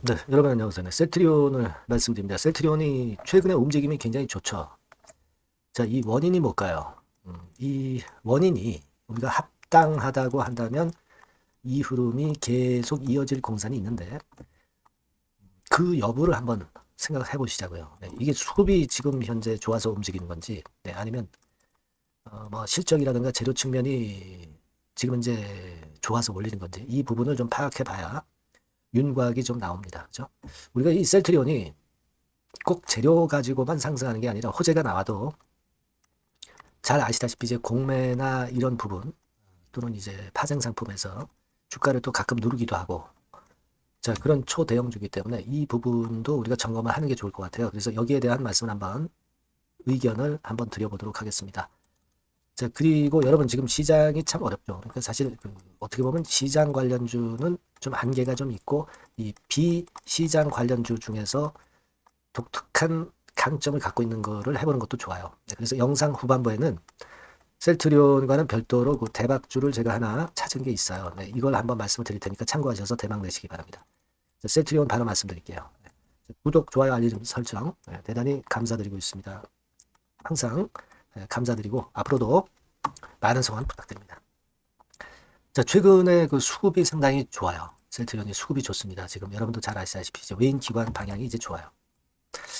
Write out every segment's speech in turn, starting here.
네, 여러분 안녕하세요. 네, 셀트리온을 말씀드립니다. 셀트리온이 최근에 움직임이 굉장히 좋죠. 자, 이 원인이 뭘까요? 이 원인이 우리가 합당하다고 한다면 이 흐름이 계속 이어질 공산이 있는데 그 여부를 한번 생각해 보시자고요. 네, 이게 수급이 지금 현재 좋아서 움직이는 건지, 네, 아니면 뭐 실적이라든가 재료 측면이 지금 이제 좋아서 몰리는 건지 이 부분을 좀 파악해 봐야 윤곽이 좀 나옵니다. 그죠? 우리가 이 셀트리온이 꼭 재료 가지고만 상승하는 게 아니라 호재가 나와도 잘 아시다시피 이제 공매나 이런 부분 또는 이제 파생 상품에서 주가를 또 가끔 누르기도 하고 자 그런 초대형주기 때문에 이 부분도 우리가 점검을 하는 게 좋을 것 같아요. 그래서 여기에 대한 말씀을 한번 의견을 한번 드려보도록 하겠습니다. 자 그리고 여러분 지금 시장이 참 어렵죠. 그러니까 사실 어떻게 보면 시장 관련주는 좀 한계가 좀 있고 이 비시장 관련주 중에서 독특한 강점을 갖고 있는 거를 해보는 것도 좋아요. 네, 그래서 영상 후반부에는 셀트리온과는 별도로 그 대박주를 제가 하나 찾은 게 있어요. 네, 이걸 한번 말씀을 드릴 테니까 참고하셔서 대박 내시기 바랍니다. 셀트리온 바로 말씀드릴게요. 네, 구독, 좋아요, 알림 설정 대단히 감사드리고 있습니다. 항상 감사드리고 앞으로도 많은 성원 부탁드립니다. 자, 최근에 그 수급이 상당히 좋아요. 셀트리온이 수급이 좋습니다. 지금 여러분도 잘 아시다시피 이제 외인 기관 방향이 이제 좋아요.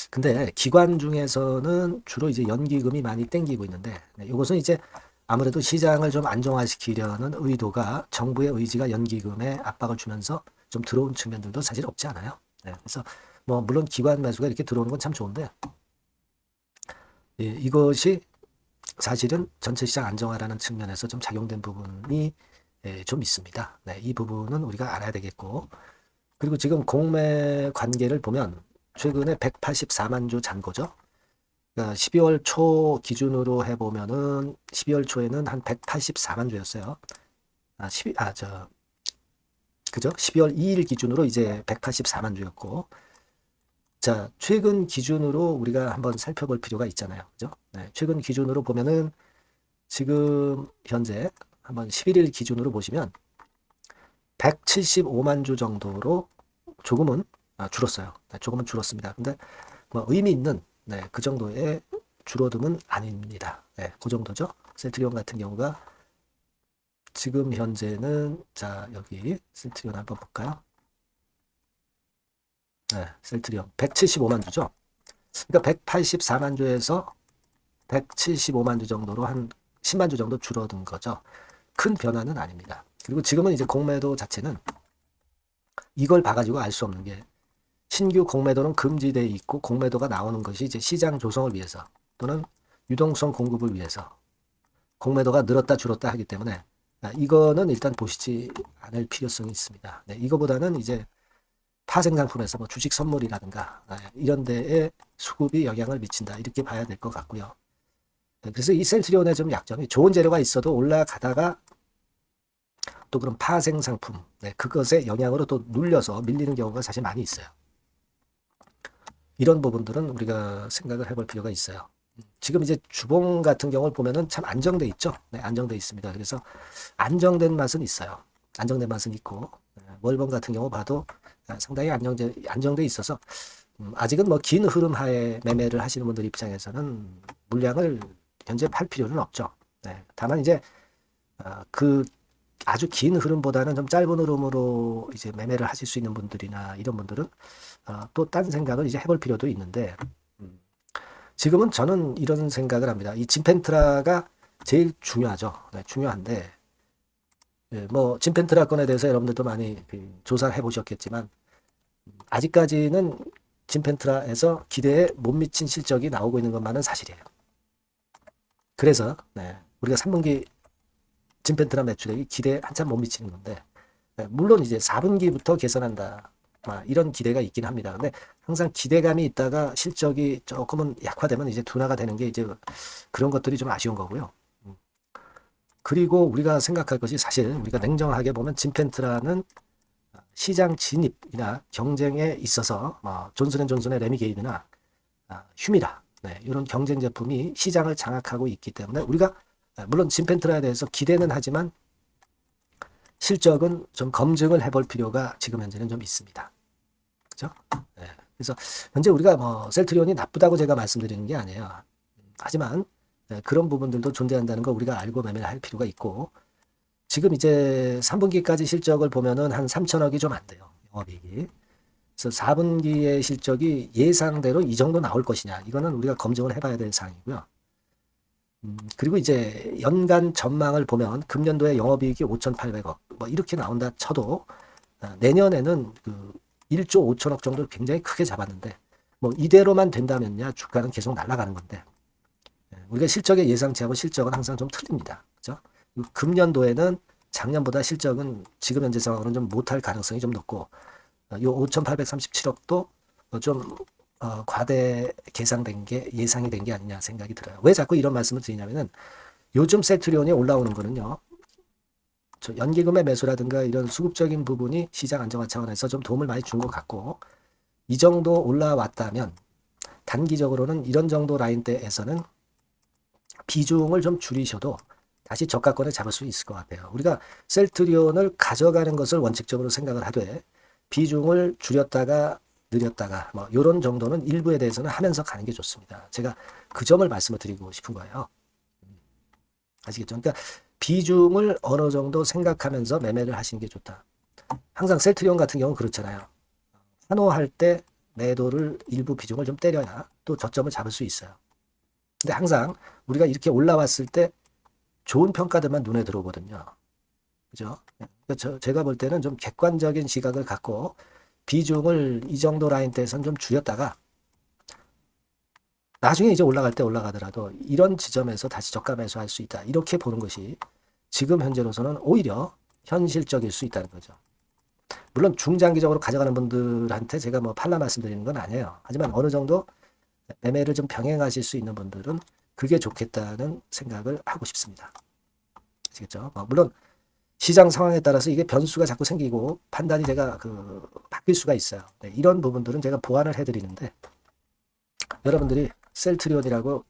근데 기관 중에서는 주로 이제 연기금이 많이 땡기고 있는데 이것은 이제 아무래도 시장을 좀 안정화시키려는 의도가 정부의 의지가 연기금에 압박을 주면서 좀 들어온 측면들도 사실 없지 않아요. 네, 그래서 뭐 물론 기관 매수가 이렇게 들어오는 건 참 좋은데 예, 이것이 사실은 전체 시장 안정화라는 측면에서 좀 작용된 부분이 좀 있습니다. 네, 이 부분은 우리가 알아야 되겠고 그리고 지금 공매 관계를 보면 최근에 184만 주 잔고죠. 그러니까 12월 초 기준으로 해보면은 12월 초에는 한 184만 주였어요. 그죠? 12월 2일 기준으로 이제 184만 주였고, 자, 최근 기준으로 우리가 한번 살펴볼 필요가 있잖아요. 그죠? 네, 최근 기준으로 보면은 지금 현재 한번 11일 기준으로 보시면 175만 주 정도로 조금은 줄었어요. 네, 조금은 줄었습니다. 근데 뭐 의미 있는 그 정도의 줄어듦은 아닙니다. 네, 그 정도죠. 셀트리온 같은 경우가 지금 현재는 자 여기 셀트리온 한번 볼까요? 네, 셀트리온 175만 주죠. 그러니까 184만 주에서 175만 주 정도로 한 10만 주 정도 줄어든 거죠. 큰 변화는 아닙니다. 그리고 지금은 이제 공매도 자체는 이걸 봐가지고 알 수 없는 게 신규 공매도는 금지되어 있고 공매도가 나오는 것이 이제 시장 조성을 위해서 또는 유동성 공급을 위해서 공매도가 늘었다 줄었다 하기 때문에 이거는 일단 보시지 않을 필요성이 있습니다. 네, 이거보다는 이제 파생 상품에서 뭐 주식 선물이라든가 이런 데에 수급이 영향을 미친다 이렇게 봐야 될 것 같고요. 네, 그래서 이 셀트리온의 좀 약점이 좋은 재료가 있어도 올라가다가 또 그런 파생 상품 그것의 영향으로 또 눌려서 밀리는 경우가 사실 많이 있어요. 이런 부분들은 우리가 생각을 해볼 필요가 있어요. 지금 이제 주봉 같은 경우를 보면은 참 안정돼 있죠. 네, 안정돼 있습니다. 그래서 안정된 맛은 있어요. 안정된 맛은 있고 월봉 같은 경우 봐도 상당히 안정돼 있어서 아직은 뭐 긴 흐름 하에 매매를 하시는 분들 입장에서는 물량을 현재 팔 필요는 없죠. 네, 다만 이제 그 아주 긴 흐름보다는 좀 짧은 흐름으로 이제 매매를 하실 수 있는 분들이나 이런 분들은 또 딴 생각을 이제 해볼 필요도 있는데 지금은 저는 이런 생각을 합니다. 이 진펜트라가 제일 중요하죠. 네, 중요한데 예, 뭐 진펜트라 건에 대해서 여러분들도 많이 조사를 해보셨겠지만 아직까지는 진펜트라에서 기대에 못 미친 실적이 나오고 있는 것만은 사실이에요. 그래서 우리가 3분기 진펜트라 매출액이 기대에 한참 못 미치는 건데 물론 이제 4분기부터 개선한다. 이런 기대가 있긴 합니다. 근데 항상 기대감이 있다가 실적이 조금은 약화되면 이제 둔화가 되는 게 이제 그런 것들이 좀 아쉬운 거고요. 그리고 우리가 생각할 것이 사실 우리가 냉정하게 보면 진펜트라는 시장 진입이나 경쟁에 있어서 존슨앤존슨의 레미게이드나 휴미라 이런 경쟁 제품이 시장을 장악하고 있기 때문에 우리가 물론 진펜트라에 대해서 기대는 하지만 실적은 좀 검증을 해볼 필요가 지금 현재는 좀 있습니다. 그죠? 네. 그래서 현재 우리가 뭐 셀트리온이 나쁘다고 제가 말씀드리는 게 아니에요. 하지만 그런 부분들도 존재한다는 거 우리가 알고 매매를 할 필요가 있고, 지금 이제 3분기까지 실적을 보면은 한 3천억이 좀 안 돼요. 영업이익이. 그래서 4분기의 실적이 예상대로 이 정도 나올 것이냐, 이거는 우리가 검증을 해봐야 될 사항이고요. 그리고 이제 연간 전망을 보면 금년도에 영업이익이 5,800억 뭐 이렇게 나온다 쳐도 내년에는 그 1조 5천억 정도를 굉장히 크게 잡았는데, 뭐 이대로만 된다면야 주가는 계속 날아가는 건데, 우리가 실적의 예상치하고 실적은 항상 좀 틀립니다. 그죠? 금년도에는 작년보다 실적은 지금 현재 상황으로는 좀 못할 가능성이 좀 높고, 요 5,837억도 좀 과대 계상된 게 예상이 된 게 아니냐 생각이 들어요. 왜 자꾸 이런 말씀을 드리냐면은 요즘 셀트리온이 올라오는 거는요, 저 연기금의 매수라든가 이런 수급적인 부분이 시장 안정화 차원에서 좀 도움을 많이 준 것 같고, 이 정도 올라왔다면 단기적으로는 이런 정도 라인대에서는 비중을 좀 줄이셔도 다시 저가권을 잡을 수 있을 것 같아요. 우리가 셀트리온을 가져가는 것을 원칙적으로 생각을 하되 비중을 줄였다가 늘렸다가 뭐 이런 정도는 일부에 대해서는 하면서 가는 게 좋습니다. 제가 그 점을 말씀을 드리고 싶은 거예요. 아시겠죠? 그러니까 비중을 어느 정도 생각하면서 매매를 하시는 게 좋다. 항상 셀트리온 같은 경우는 그렇잖아요. 환호할 때 매도를 일부 비중을 좀 때려야 또 저점을 잡을 수 있어요. 근데 항상 우리가 이렇게 올라왔을 때 좋은 평가들만 눈에 들어오거든요. 그죠? 그러니까 제가 볼 때는 좀 객관적인 시각을 갖고 비중을 이 정도 라인대에서는 좀 줄였다가 나중에 이제 올라갈 때 올라가더라도 이런 지점에서 다시 저가 매수할 수 있다. 이렇게 보는 것이 지금 현재로서는 오히려 현실적일 수 있다는 거죠. 물론 중장기적으로 가져가는 분들한테 제가 뭐 팔라 말씀드리는 건 아니에요. 하지만 어느 정도 매매를 좀 병행하실 수 있는 분들은 그게 좋겠다는 생각을 하고 싶습니다. 아시겠죠? 물론 시장 상황에 따라서 이게 변수가 자꾸 생기고 판단이 제가 바뀔 수가 있어요. 네, 이런 부분들은 제가 보완을 해드리는데, 여러분들이 셀트리온이라고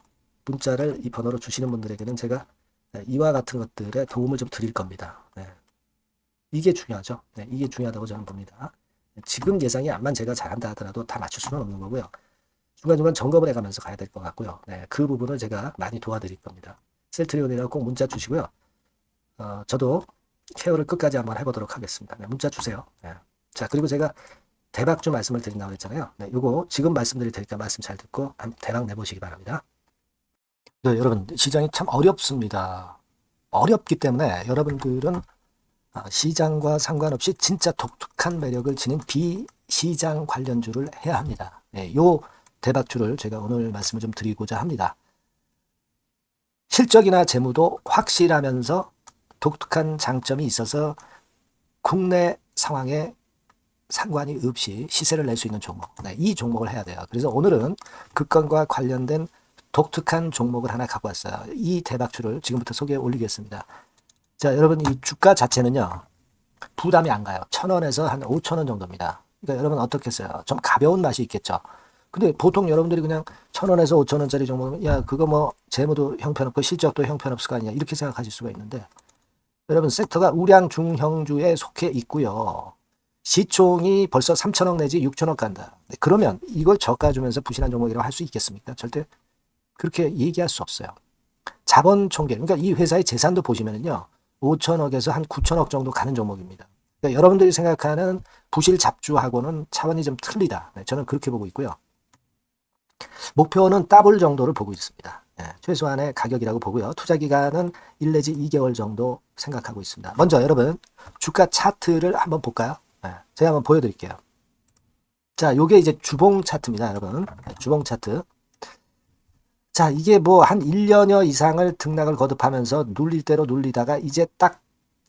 문자를 이 번호로 주시는 분들에게는 제가 이와 같은 것들에 도움을 좀 드릴 겁니다. 네. 이게 중요하죠. 네, 이게 중요하다고 저는 봅니다. 지금 예상이 암만 제가 잘한다 하더라도 다 맞출 수는 없는 거고요. 중간중간 점검을 해가면서 가야 될 것 같고요. 네, 그 부분을 제가 많이 도와드릴 겁니다. 셀트리온이라고 꼭 문자 주시고요. 저도 케어를 끝까지 한번 해보도록 하겠습니다. 네, 문자 주세요. 네. 자, 그리고 제가 대박주 말씀을 드린다고 했잖아요. 네, 요거 지금 말씀드릴 테니까 말씀 잘 듣고 대박 내보시기 바랍니다. 네, 여러분, 시장이 참 어렵습니다. 어렵기 때문에 여러분들은 시장과 상관없이 진짜 독특한 매력을 지닌 비시장 관련주를 해야 합니다. 네, 요 대박주를 제가 오늘 말씀을 좀 드리고자 합니다. 실적이나 재무도 확실하면서 독특한 장점이 있어서 국내 상황에 상관이 없이 시세를 낼 수 있는 종목, 네, 이 종목을 해야 돼요. 그래서 오늘은 그 건과 관련된 독특한 종목을 하나 갖고 왔어요. 이 대박주를 지금부터 소개해 올리겠습니다. 자, 여러분, 이 주가 자체는요, 부담이 안 가요. 1,000원에서 한 5,000원 정도입니다. 그러니까 여러분 어떻겠어요? 좀 가벼운 맛이 있겠죠. 근데 보통 여러분들이 그냥 1,000원에서 5,000원짜리 종목이면 야, 그거 뭐 재무도 형편없고 실적도 형편없을 거 아니냐, 이렇게 생각하실 수가 있는데, 여러분 섹터가 우량 중형주에 속해 있고요. 시총이 벌써 3천억 내지 6천억 간다. 그러면 이걸 저가 주면서 부실한 종목이라고 할 수 있겠습니까? 절대 그렇게 얘기할 수 없어요. 자본 총계, 그러니까 이 회사의 재산도 보시면은요, 5천억에서 한 9천억 정도 가는 종목입니다. 그러니까 여러분들이 생각하는 부실 잡주하고는 차원이 좀 틀리다. 네, 저는 그렇게 보고 있고요. 목표는 더블 정도를 보고 있습니다. 네, 최소한의 가격이라고 보고요. 투자 기간은 1 내지 2개월 정도 생각하고 있습니다. 먼저 여러분 주가 차트를 한번 볼까요? 네, 제가 한번 보여드릴게요. 자, 요게 이제 주봉 차트입니다, 여러분. 네, 주봉 차트. 자, 이게 뭐 한 1년여 이상을 등락을 거듭하면서 눌릴 대로 눌리다가 이제 딱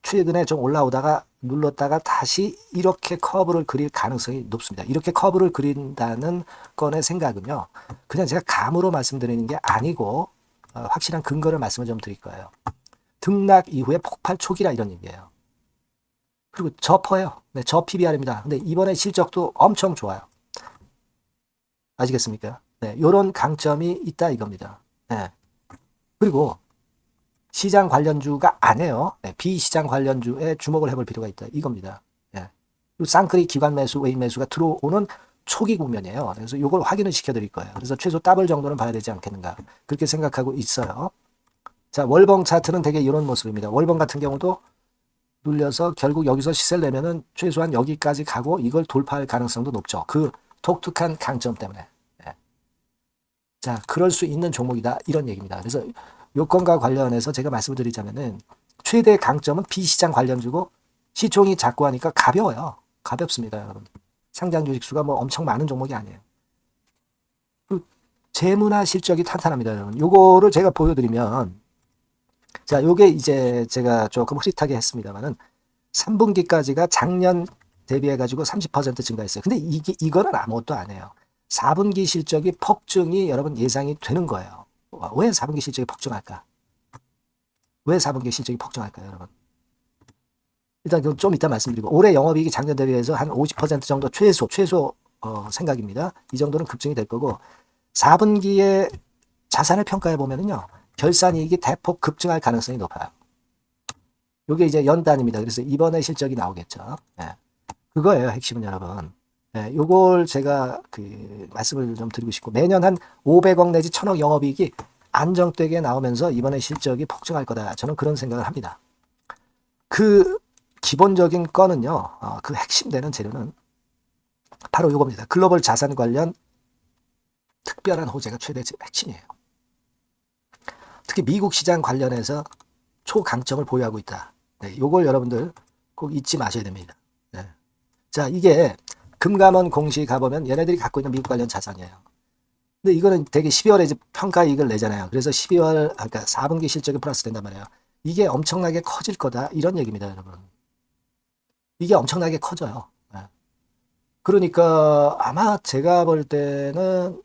최근에 좀 올라오다가 눌렀다가 다시 이렇게 커브를 그릴 가능성이 높습니다. 이렇게 커브를 그린다는 건의 생각은요, 그냥 제가 감으로 말씀드리는 게 아니고 확실한 근거를 말씀을 좀 드릴 거예요. 등락 이후에 폭발 초기라 이런 얘기예요. 그리고 저퍼예요. 네, 저 PBR입니다. 근데 이번에 실적도 엄청 좋아요. 아시겠습니까? 네, 요런 강점이 있다 이겁니다. 네. 그리고 시장 관련주가 아니에요. 네, 비시장 관련주에 주목을 해볼 필요가 있다 이겁니다. 네. 그리고 쌍끌이 기관 매수, 외인 매수가 들어오는 초기 국면이에요. 그래서 이걸 확인을 시켜드릴 거예요. 그래서 최소 더블 정도는 봐야 되지 않겠는가 그렇게 생각하고 있어요. 자, 월봉 차트는 되게 이런 모습입니다. 월봉 같은 경우도 눌려서 결국 여기서 시세를 내면은 최소한 여기까지 가고 이걸 돌파할 가능성도 높죠. 그 독특한 강점 때문에. 네. 자, 그럴 수 있는 종목이다. 이런 얘기입니다. 그래서 요건과 관련해서 제가 말씀을 드리자면은 최대 강점은 비시장 관련주고 시총이 작고 하니까 가벼워요. 가볍습니다, 여러분. 상장 주식 수가 뭐 엄청 많은 종목이 아니에요. 그 재무나 실적이 탄탄합니다, 여러분. 요거를 제가 보여드리면 자, 요게 이제 제가 조금 흐릿하게 했습니다만은 3분기까지가 작년 대비해가지고 30% 증가했어요. 근데 이거는 아무것도 안 해요. 4분기 실적이 폭증이 여러분 예상이 되는 거예요. 왜 4분기 실적이 폭증할까? 왜 4분기 실적이 폭증할까요, 여러분? 일단 좀 이따 말씀드리고 올해 영업이익이 작년 대비해서 한 50% 정도 최소 생각입니다. 이 정도는 급증이 될 거고 4분기에 자산을 평가해 보면은요. 결산이익이 대폭 급증할 가능성이 높아요. 이게 이제 연단입니다. 그래서 이번에 실적이 나오겠죠. 예. 그거예요, 핵심은 여러분. 예, 요걸 제가 말씀을 좀 드리고 싶고 매년 한 500억 내지 1000억 영업이익이 안정되게 나오면서 이번에 실적이 폭증할 거다. 저는 그런 생각을 합니다. 그 기본적인 건은요. 그 핵심되는 재료는 바로 요겁니다. 글로벌 자산 관련 특별한 호재가 최대 핵심이에요. 특히 미국 시장 관련해서 초강점을 보유하고 있다. 네, 요걸 여러분들 꼭 잊지 마셔야 됩니다. 네. 자, 이게 금감원 공시 가보면 얘네들이 갖고 있는 미국 관련 자산이에요. 근데 이거는 되게 12월에 이제 평가이익을 내잖아요. 그래서 12월, 그러니까 4분기 실적이 플러스 된단 말이에요. 이게 엄청나게 커질 거다. 이런 얘기입니다, 여러분. 이게 엄청나게 커져요. 네. 그러니까 아마 제가 볼 때는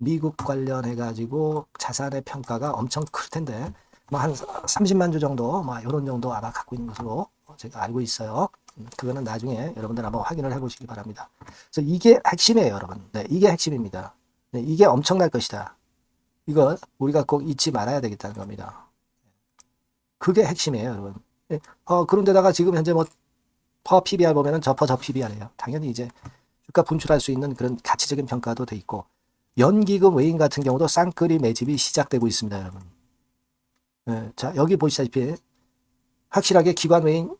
미국 관련해가지고 자산의 평가가 엄청 클 텐데, 뭐 한 30만 주 정도, 뭐 이런 정도 아마 갖고 있는 것으로 제가 알고 있어요. 그거는 나중에 여러분들 한번 확인을 해보시기 바랍니다. 그래서 이게 핵심이에요, 여러분. 네, 이게 핵심입니다. 네, 이게 엄청날 것이다. 이거 우리가 꼭 잊지 말아야 되겠다는 겁니다. 그게 핵심이에요, 여러분. 네, 그런데다가 지금 현재 뭐 퍼 PBR 보면은 저 PBR이에요. 당연히 이제 주가 분출할 수 있는 그런 가치적인 평가도 돼 있고. 연기금 외인 같은 경우도 쌍끌이 매집이 시작되고 있습니다, 여러분. 네, 자, 여기 보시다시피 확실하게 기관 외인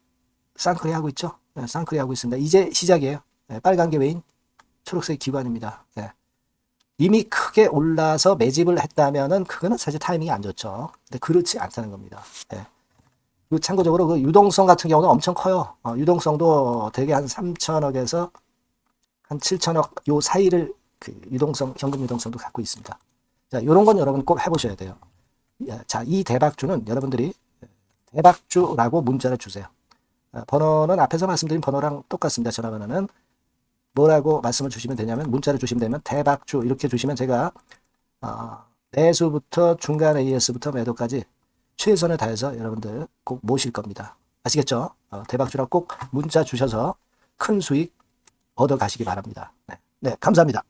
쌍끌이 하고 있죠. 네, 쌍끌이 하고 있습니다. 이제 시작이에요. 네, 빨간 게 외인, 초록색 기관입니다. 네. 이미 크게 올라서 매집을 했다면은 그거는 사실 타이밍이 안 좋죠. 근데 그렇지 않다는 겁니다. 네. 그리고 참고적으로 그 유동성 같은 경우는 엄청 커요. 유동성도 대개 한 3천억에서 한 7천억 요 사이를 유동성, 현금 유동성도 갖고 있습니다. 자, 요런 건 여러분 꼭 해보셔야 돼요. 자, 이 대박주는 여러분들이 대박주라고 문자를 주세요. 번호는 앞에서 말씀드린 번호랑 똑같습니다. 전화번호는 뭐라고 말씀을 주시면 되냐면 문자를 주시면 되면 대박주 이렇게 주시면 제가 매수부터 중간 AS부터 매도까지 최선을 다해서 여러분들 꼭 모실 겁니다. 아시겠죠? 대박주라고 꼭 문자 주셔서 큰 수익 얻어 가시기 바랍니다. 네, 감사합니다.